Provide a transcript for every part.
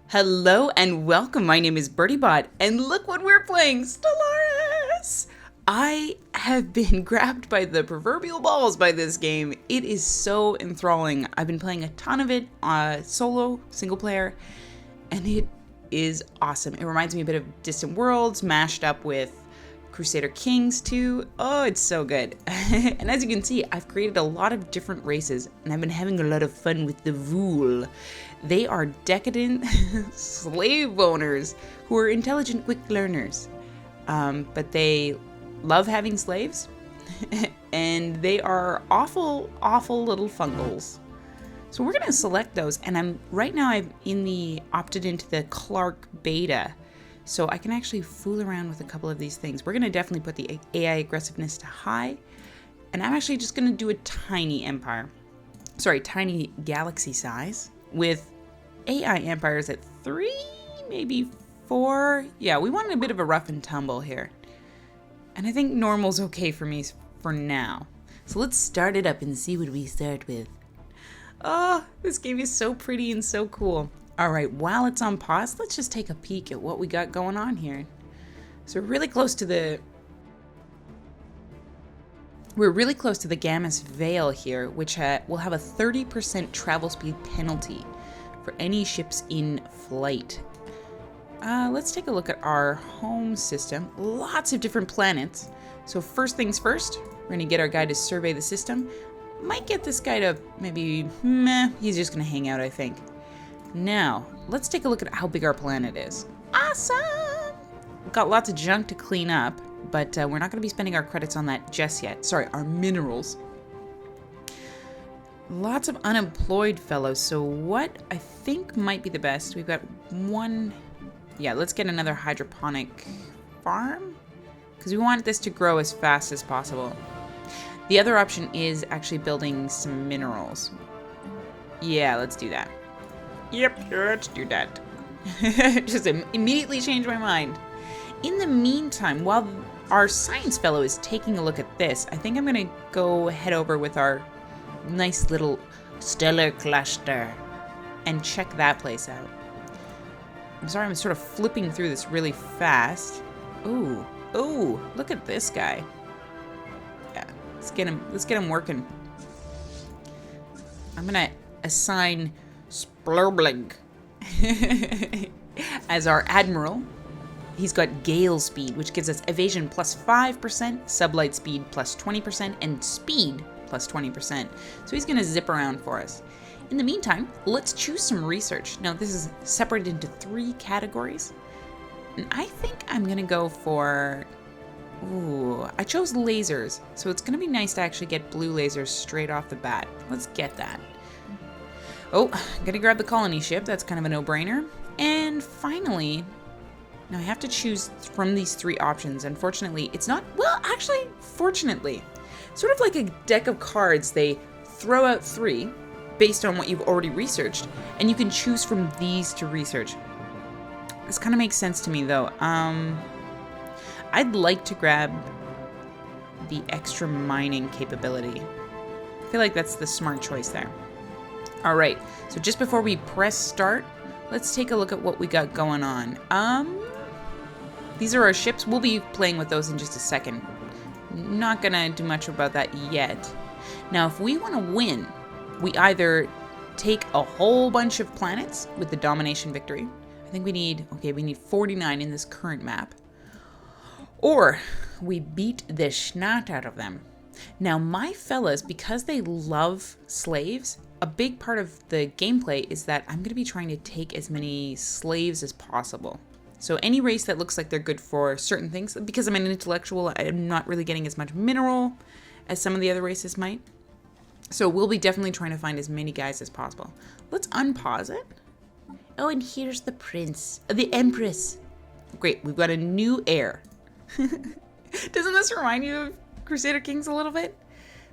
Hello and welcome. My name is BirdyBot, and look what we're playing, Stellaris! I have been grabbed by the proverbial balls by this game. It is so enthralling. I've been playing a ton of it solo, single player, and it is awesome. It reminds me a bit of Distant Worlds mashed up with Crusader Kings too. Oh, it's so good. And as you can see, I've created a lot of different races, and I've been having a lot of fun with the Vool. They are decadent slave owners who are intelligent, quick learners. But they love having slaves, and they are awful, awful little fungals. So we're gonna select those, and I'm opted into the Clark beta, so I can actually fool around with a couple of these things. We're gonna definitely put the AI aggressiveness to high, and I'm actually just gonna do a tiny tiny galaxy size with AI empires at 3, maybe 4. Yeah, we wanted a bit of a rough and tumble here. And I think normal's okay for me for now. So let's start it up and see what we start with. Oh, this game is so pretty and so cool. All right, while it's on pause, let's just take a peek at what we got going on here. So we're really close to the Gammas Veil here, which will have a 30% travel speed penalty for any ships in flight. Let's take a look at our home system. Lots of different planets. So first things first, we're gonna get our guy to survey the system. Might get this guy to maybe, he's just gonna hang out, I think. Now, let's take a look at how big our planet is. Awesome! We've got lots of junk to clean up, but we're not gonna be spending our credits on that just yet. Sorry, our minerals. Lots of unemployed fellows, so what I think might be the best, we've got one, yeah, let's get another hydroponic farm, because we want this to grow as fast as possible. The other option is actually building some minerals. Yeah, let's do that. Yep, let's do that. Just immediately changed my mind. In the meantime, while our science fellow is taking a look at this, I think I'm gonna go head over with our nice little stellar cluster and check that place out. I'm sorry, I'm sort of flipping through this really fast. Ooh, look at this guy. Yeah, let's get him working. I'm gonna assign Splurbling as our admiral. He's got gale speed, which gives us evasion plus 5%, sublight speed plus 20%, and speed plus 20%. So he's gonna zip around for us. In the meantime, let's choose some research. Now this is separated into 3 categories. And I think I'm gonna go for, I chose lasers. So it's gonna be nice to actually get blue lasers straight off the bat. Let's get that. Oh, gonna grab the colony ship. That's kind of a no-brainer. And finally, now I have to choose from these 3 options. Unfortunately, it's not, well, actually, fortunately. Sort of like a deck of cards, they throw out 3 based on what you've already researched, and you can choose from these to research. This kind of makes sense to me, though. I'd like to grab the extra mining capability. I feel like that's the smart choice there. All right, so just before we press start, let's take a look at what we got going on. These are our ships. We'll be playing with those in just a second. Not gonna do much about that yet. Now, if we want to win, we either take a whole bunch of planets with the domination victory. I think we need 49 in this current map. Or we beat the schnat out of them. Now, my fellas, because they love slaves, a big part of the gameplay is that I'm going to be trying to take as many slaves as possible. So any race that looks like they're good for certain things, because I'm an intellectual, I'm not really getting as much mineral as some of the other races might. So we'll be definitely trying to find as many guys as possible. Let's unpause it. Oh, and here's the prince, the empress. Great, we've got a new heir. Doesn't this remind you of Crusader Kings a little bit?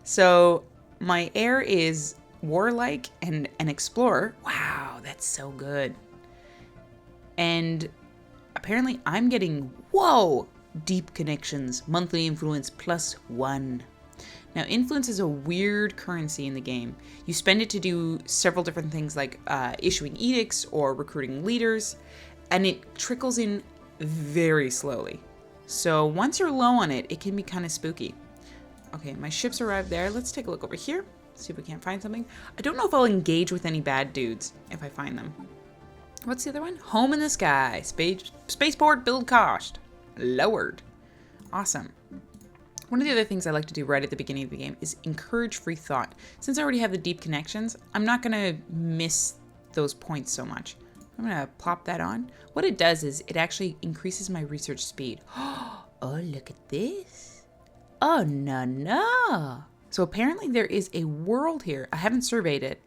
So my heir is warlike and an explorer. Wow, that's so good. And apparently I'm getting, deep connections, monthly influence +1. Now, influence is a weird currency in the game. You spend it to do several different things like issuing edicts or recruiting leaders, and it trickles in very slowly. So once you're low on it, it can be kind of spooky. Okay, my ships arrived there. Let's take a look over here, see if we can't find something. I don't know if I'll engage with any bad dudes if I find them. What's the other one? Home in the sky. Spaceport build cost lowered. Awesome. One of the other things I like to do right at the beginning of the game is encourage free thought. Since I already have the deep connections, I'm not going to miss those points so much. I'm going to plop that on. What it does is it actually increases my research speed. Oh, look at this. Oh, no. So apparently there is a world here. I haven't surveyed it,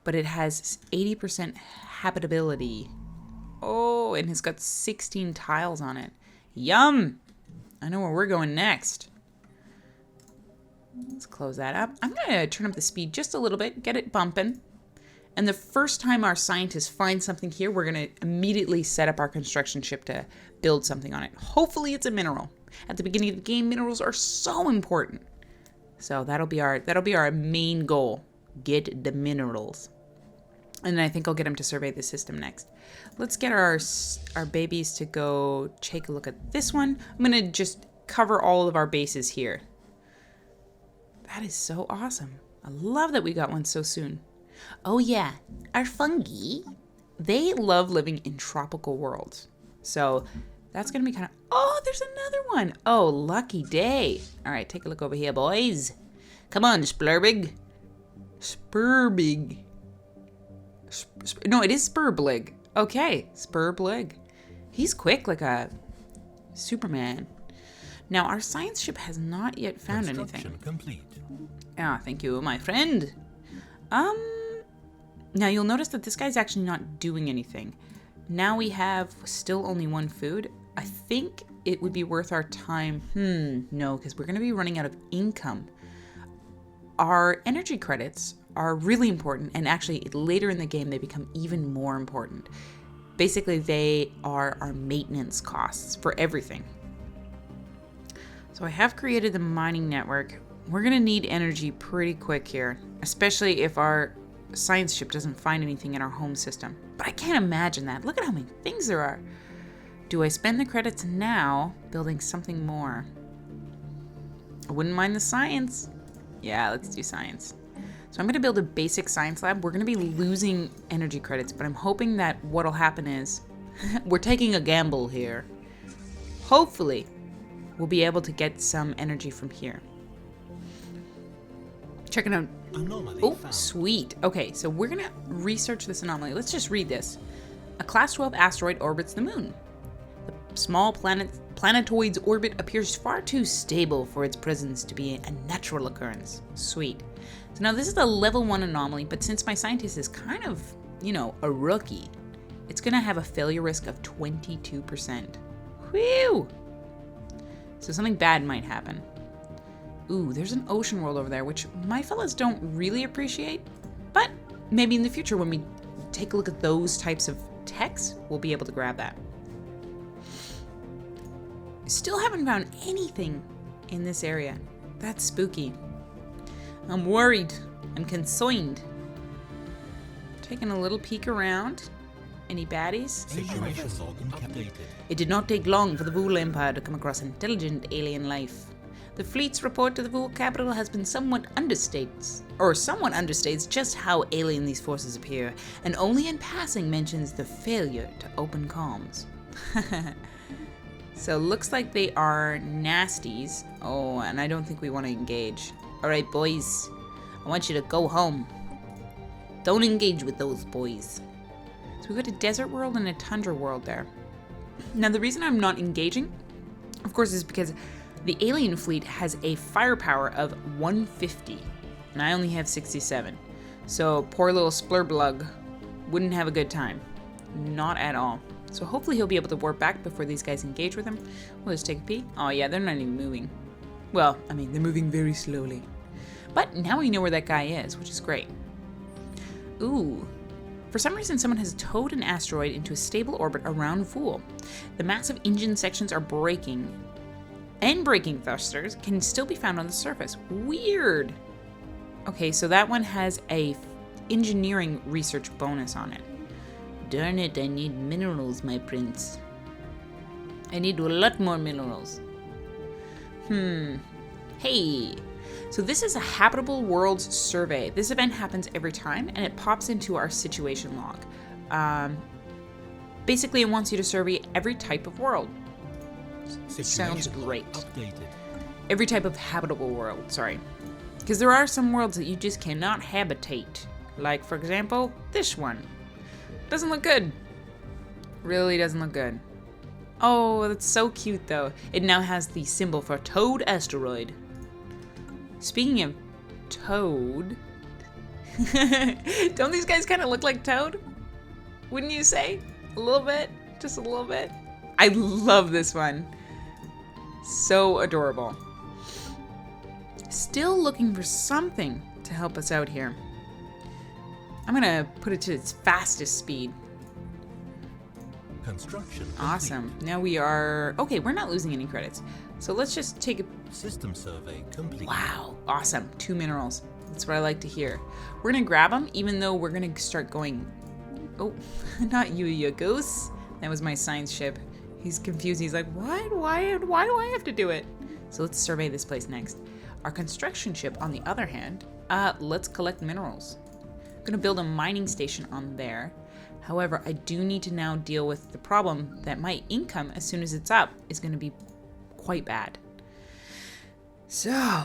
but it has 80% habitability. Oh, and it's got 16 tiles on it. Yum. I know where we're going next. Let's close that up. I'm going to turn up the speed just a little bit, get it bumping. And the first time our scientists find something here, we're going to immediately set up our construction ship to build something on it. Hopefully it's a mineral. At the beginning of the game, minerals are so important. So that'll be our main goal. Get the minerals. And I think I'll get them to survey the system next. Let's get our babies to go take a look at this one. I'm going to just cover all of our bases here. That is so awesome. I love that we got one so soon. Oh yeah, our fungi, they love living in tropical worlds. So that's going to be kind of... Oh, there's another one. Oh, lucky day. All right, take a look over here, boys. Come on, Splurbig. Spurbig. No, it is Spurblig. Okay, Spurblig. He's quick like a Superman. Now, our science ship has not yet found anything. Complete. Ah, thank you, my friend. Now you'll notice that this guy's actually not doing anything. Now we have still only one food. I think it would be worth our time. No, because we're going to be running out of income. Our energy credits are really important, and actually later in the game they become even more important. Basically, they are our maintenance costs for everything. So I have created the mining network. We're going to need energy pretty quick here, especially if our science ship doesn't find anything in our home system. But I can't imagine that. Look at how many things there are. Do I spend the credits now building something more? I wouldn't mind the science. Yeah, let's do science. So I'm going to build a basic science lab. We're going to be losing energy credits, but I'm hoping that what'll happen is we're taking a gamble here. Hopefully, we'll be able to get some energy from here. Checking out. Oh, sweet. Okay, so we're going to research this anomaly. Let's just read this. A class 12 asteroid orbits the moon. The small planetoid's orbit appears far too stable for its presence to be a natural occurrence. Sweet. So now this is a level 1 anomaly, but since my scientist is kind of, a rookie, it's going to have a failure risk of 22%. Whew! So something bad might happen. Ooh, there's an ocean world over there, which my fellas don't really appreciate, but maybe in the future when we take a look at those types of techs, we'll be able to grab that. Still haven't found anything in this area. That's spooky. I'm worried. I'm concerned. Taking a little peek around. Any baddies? It did not take long for the Vool Empire to come across intelligent alien life. The fleet's report to the Vool capital has been somewhat understates just how alien these forces appear, and only in passing mentions the failure to open comms. So looks like they are nasties. Oh, and I don't think we want to engage. Alright, boys. I want you to go home. Don't engage with those boys. So we've got a desert world and a tundra world there. Now, the reason I'm not engaging, of course, is because the alien fleet has a firepower of 150, and I only have 67. So poor little Splurblug wouldn't have a good time. Not at all. So hopefully he'll be able to warp back before these guys engage with him. We'll just take a peek. Oh yeah, they're not even moving. Well, I mean, they're moving very slowly. But now we know where that guy is, which is great. Ooh. For some reason, someone has towed an asteroid into a stable orbit around Vool. The massive engine sections are breaking, and breaking thrusters can still be found on the surface. Weird. Okay, so that one has a engineering research bonus on it. Darn it, I need minerals, my prince. I need a lot more minerals. Hey. So this is a habitable worlds survey. This event happens every time, and it pops into our situation log. Basically, it wants you to survey every type of world. Sounds great. Updated. Every type of habitable world, sorry. Because there are some worlds that you just cannot habitate. Like, for example, this one. Doesn't look good. Really doesn't look good. Oh, that's so cute, though. It now has the symbol for Toad Asteroid. Speaking of Toad... Don't these guys kind of look like Toad? Wouldn't you say? A little bit? Just a little bit? I love this one. So adorable. Still looking for something to help us out here. I'm gonna put it to its fastest speed. Construction complete. Awesome. Now we are... Okay, we're not losing any credits. So let's just take a... System survey complete. Wow. Awesome. 2 minerals. That's what I like to hear. We're gonna grab them, even though we're gonna start going... Oh, not you goose. That was my science ship. He's confused. He's like, what? Why do I have to do it? So let's survey this place next. Our construction ship, on the other hand, let's collect minerals. I'm gonna build a mining station on there. However, I do need to now deal with the problem that my income, as soon as it's up, is gonna be quite bad. So,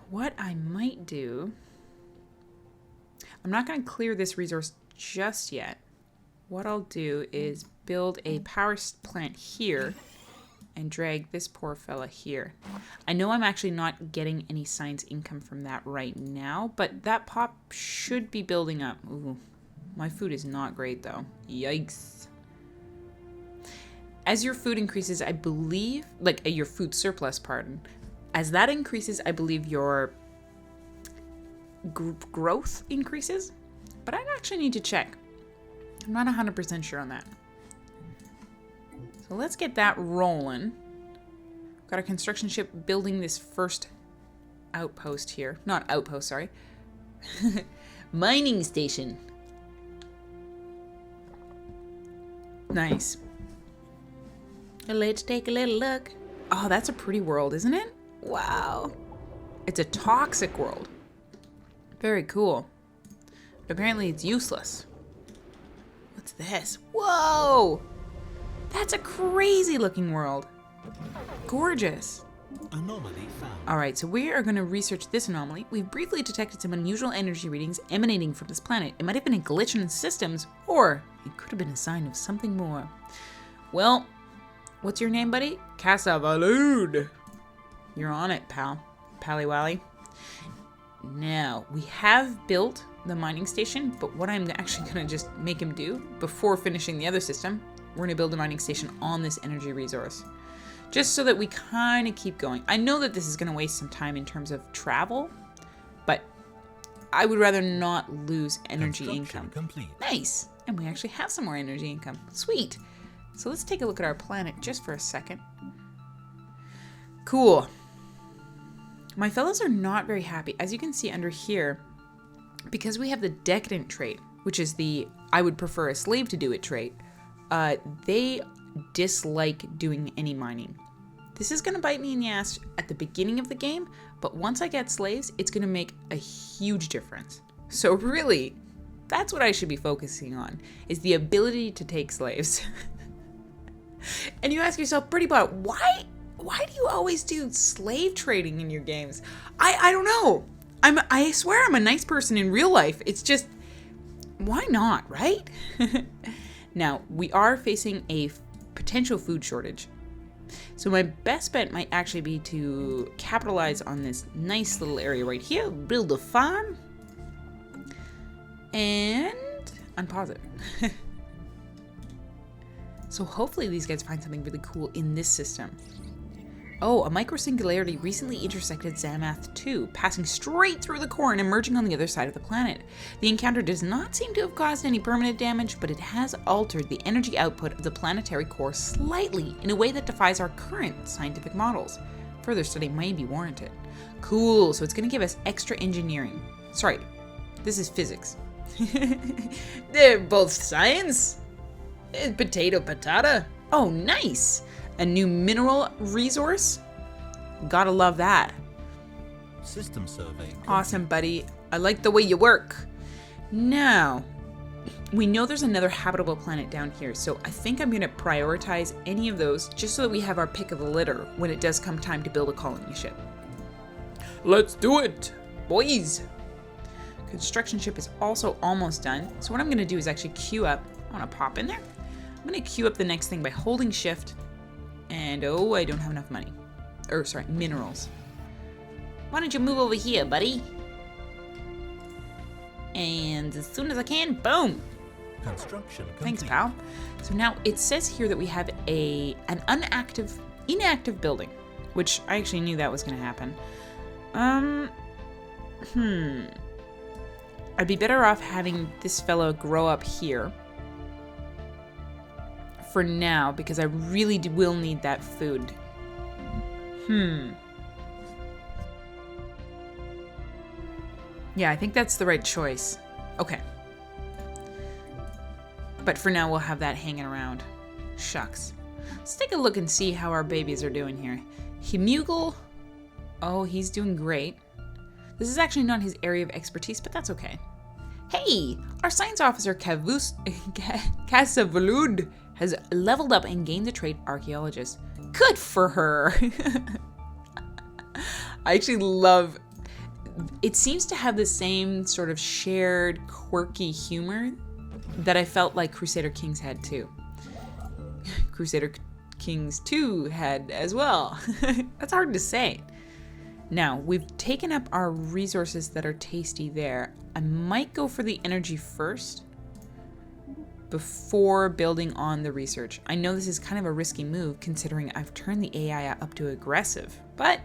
what I might do... I'm not gonna clear this resource just yet. What I'll do is build a power plant here and drag this poor fella here. I know I'm actually not getting any science income from that right now, but that pop should be building up. Ooh, my food is not great though. Yikes. As your food increases, I believe, like your food surplus, pardon, as that increases, I believe your growth increases, but I actually need to check. I'm not 100% sure on that. So let's get that rolling. Got a construction ship building this first outpost here. Not outpost, sorry. Mining station. Nice. Let's take a little look. Oh, that's a pretty world, isn't it? Wow. It's a toxic world. Very cool. But apparently it's useless. What's this? Whoa! That's a crazy looking world. Gorgeous. Anomaly found. Alright, so we are going to research this anomaly. We've briefly detected some unusual energy readings emanating from this planet. It might have been a glitch in the systems, or it could have been a sign of something more. Well, what's your name, buddy? Casavalud. You're on it, pal. Pally Wally. Now, we have built the mining station, but what I'm actually going to just make him do before finishing the other system, we're going to build a mining station on this energy resource. Just so that we kind of keep going. I know that this is going to waste some time in terms of travel, but I would rather not lose energy income. Complete. Nice! And we actually have some more energy income. Sweet! So let's take a look at our planet just for a second. Cool. My fellows are not very happy. As you can see under here, because we have the decadent trait, which is the I would prefer a slave to do it trait, they dislike doing any mining. This is going to bite me in the ass at the beginning of the game, but once I get slaves, it's going to make a huge difference. So really, that's what I should be focusing on, is the ability to take slaves. And you ask yourself, BirdyBot, why do you always do slave trading in your games? I don't know. I swear I'm a nice person in real life. It's just, why not, right? Now, we are facing a potential food shortage. So my best bet might actually be to capitalize on this nice little area right here, build a farm, and unpause it. So hopefully these guys find something really cool in this system. Oh, a microsingularity recently intersected Zamath 2, passing straight through the core and emerging on the other side of the planet. The encounter does not seem to have caused any permanent damage, but it has altered the energy output of the planetary core slightly in a way that defies our current scientific models. Further study may be warranted. Cool, so it's going to give us extra engineering. Sorry, this is physics. They're both science. Potato patata. Oh, nice. A new mineral resource. Gotta love that. System survey. Awesome, buddy. I like the way you work. Now, we know there's another habitable planet down here, so I think I'm gonna prioritize any of those just so that we have our pick of the litter when it does come time to build a colony ship. Let's do it, boys. Construction ship is also almost done. So what I'm gonna do is actually queue up. I wanna pop in there. I'm gonna queue up the next thing by holding shift. And oh, I don't have enough money. Or sorry, minerals. Why don't you move over here, buddy? And as soon as I can, boom. Construction complete. Thanks, pal. So now it says here that we have an inactive building, which I actually knew that was gonna happen. I'd be better off having this fellow grow up here for now, because I really will need that food. Yeah, I think that's the right choice. Okay. But for now, we'll have that hanging around. Shucks. Let's take a look and see how our babies are doing here. Hemugal. Oh, he's doing great. This is actually not his area of expertise, but that's okay. Hey! Our science officer, Kasavulud, has leveled up and gained the trait archaeologist. Good for her! I actually love... It seems to have the same sort of shared, quirky humor that I felt like Crusader Kings had too. Crusader Kings 2 had as well. That's hard to say. Now, we've taken up our resources that are tasty there. I might go for the energy first before building on the research. I know this is kind of a risky move considering I've turned the AI up to aggressive, but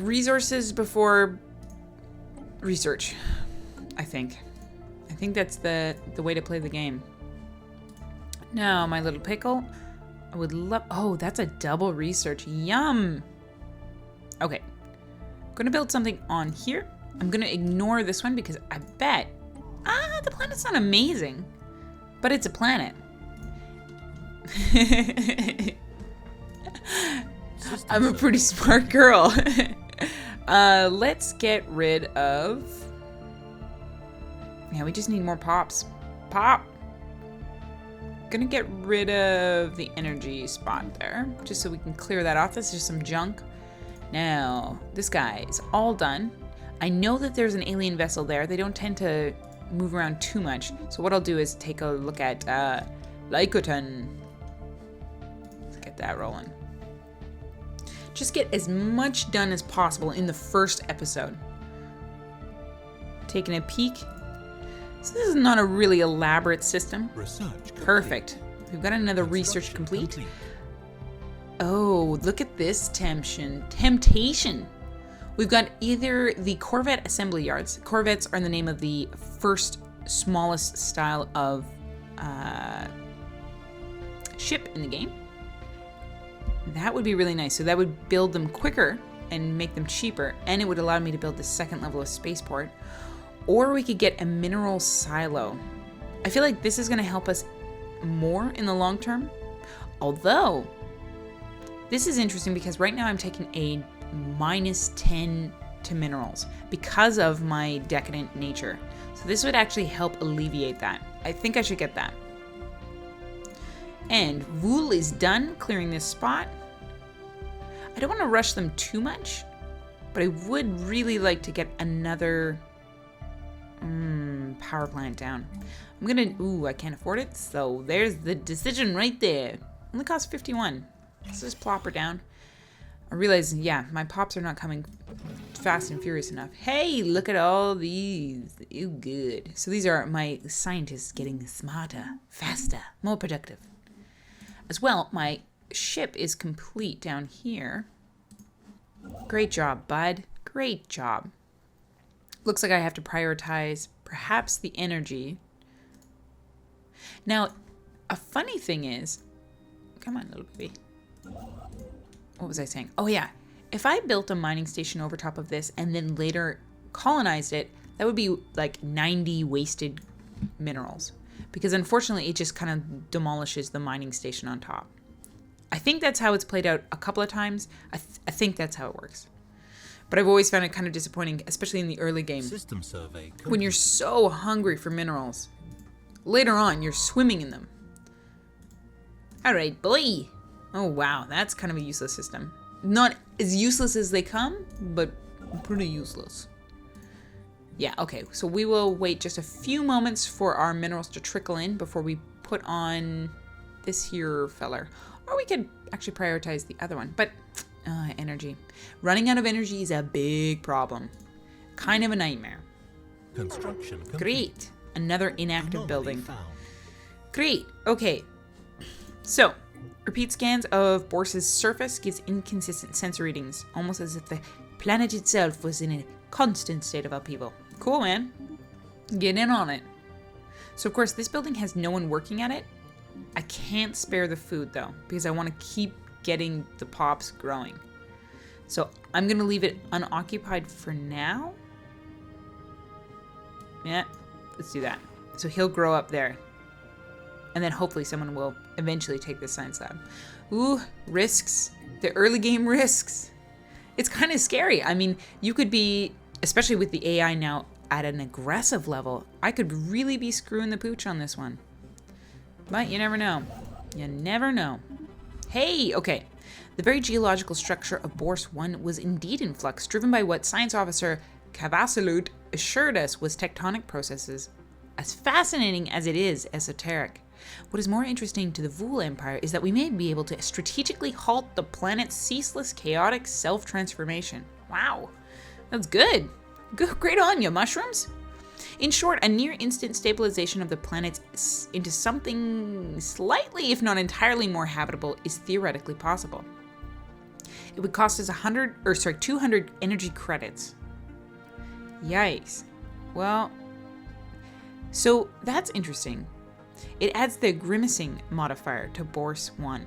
resources before research, I think. I think that's the way to play the game. Now, my little pickle, I would love... Oh, that's a double research. Yum! Okay. I'm going to build something on here. I'm going to ignore this one because I bet... the planet's not amazing. But it's a planet. I'm a pretty smart girl. Let's get rid of... Yeah, we just need more pops. Pop! Gonna get rid of the energy spot there, just so we can clear that off. That's just some junk. Now, this guy is all done. I know that there's an alien vessel there. They don't tend to move around too much. So what I'll do is take a look at Lycoton. Let's get that rolling. Just get as much done as possible in the first episode. Taking a peek. So this is not a really elaborate system. Research complete. Perfect. We've got another research complete. Oh, look at this temptation. We've got either the Corvette assembly yards. Corvettes are the name of the first smallest style of ship in the game. That would be really nice. So that would build them quicker and make them cheaper, and it would allow me to build the second level of spaceport. Or we could get a mineral silo. I feel like this is going to help us more in the long term. Although, this is interesting because right now I'm taking a -10 to minerals because of my decadent nature. So this would actually help alleviate that. I think I should get that. And Vool is done clearing this spot. I don't want to rush them too much, but I would really like to get another power plant down. I'm gonna... Ooh, I can't afford it, so there's the decision right there. Only costs 51. Let's just plop her down. I realize, yeah, my pops are not coming fast and furious enough. Hey, look at all these. Ew, good. So these are my scientists getting smarter, faster, more productive. As well, my ship is complete down here. Great job, bud. Great job. Looks like I have to prioritize perhaps the energy. Now, a funny thing is, come on, little baby. What was I saying? Oh yeah, if I built a mining station over top of this and then later colonized it, that would be like 90 wasted minerals. Because unfortunately, it just kind of demolishes the mining station on top. I think that's how it's played out a couple of times. I think that's how it works. But I've always found it kind of disappointing, especially in the early game. System survey complete. When you're so hungry for minerals. Later on, you're swimming in them. All right, boy. Oh, wow. That's kind of a useless system. Not as useless as they come, but pretty useless. Yeah, okay. So we will wait just a few moments for our minerals to trickle in before we put on this here feller. Or we could actually prioritize the other one. But energy. Running out of energy is a big problem. Kind of a nightmare. Construction complete. Great. Another inactive Anomaly building. found. Great. Okay. So, repeat scans of Bors's surface gives inconsistent sensor readings, almost as if the planet itself was in a constant state of upheaval. Cool, man. Get in on it. So, of course, this building has no one working at it. I can't spare the food, though, because I want to keep getting the pops growing. So, I'm going to leave it unoccupied for now. Yeah, let's do that. So, he'll grow up there. And then hopefully someone will eventually take this science lab. Ooh, risks. The early game risks. It's kind of scary. I mean, you could be, especially with the AI now at an aggressive level, I could really be screwing the pooch on this one. But you never know. You never know. Hey, okay. The very geological structure of Bors 1 was indeed in flux, driven by what Science Officer Cavasalut assured us was tectonic processes. As fascinating as it is esoteric. What is more interesting to the Vool Empire is that we may be able to strategically halt the planet's ceaseless, chaotic self-transformation. Wow, that's good. Great on you, mushrooms. In short, a near-instant stabilization of the planet into something slightly, if not entirely more habitable is theoretically possible. It would cost us 200 energy credits. Yikes. Well, so that's interesting. It adds the grimacing modifier to Bors 1,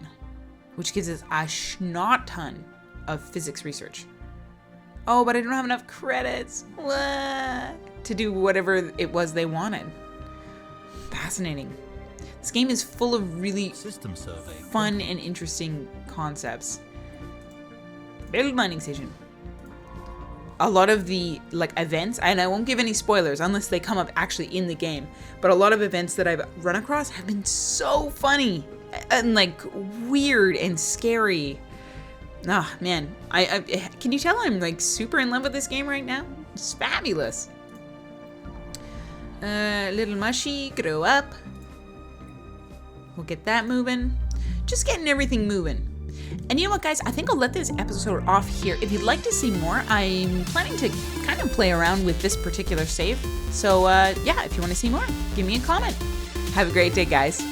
which gives us a schnot ton of physics research. Oh, but I don't have enough credits to do whatever it was they wanted. Fascinating. This game is full of really System survey fun and interesting concepts. Build mining station. A lot of the events, and I won't give any spoilers unless they come up actually in the game, but a lot of events that I've run across have been so funny and weird and scary. Ah, man, I can you tell I'm super in love with this game right now? It's fabulous. Little mushy, grow up. We'll get that moving. Just getting everything moving. And you know what, guys? I think I'll let this episode off here. If you'd like to see more, I'm planning to kind of play around with this particular save. So, yeah, if you want to see more, give me a comment. Have a great day, guys.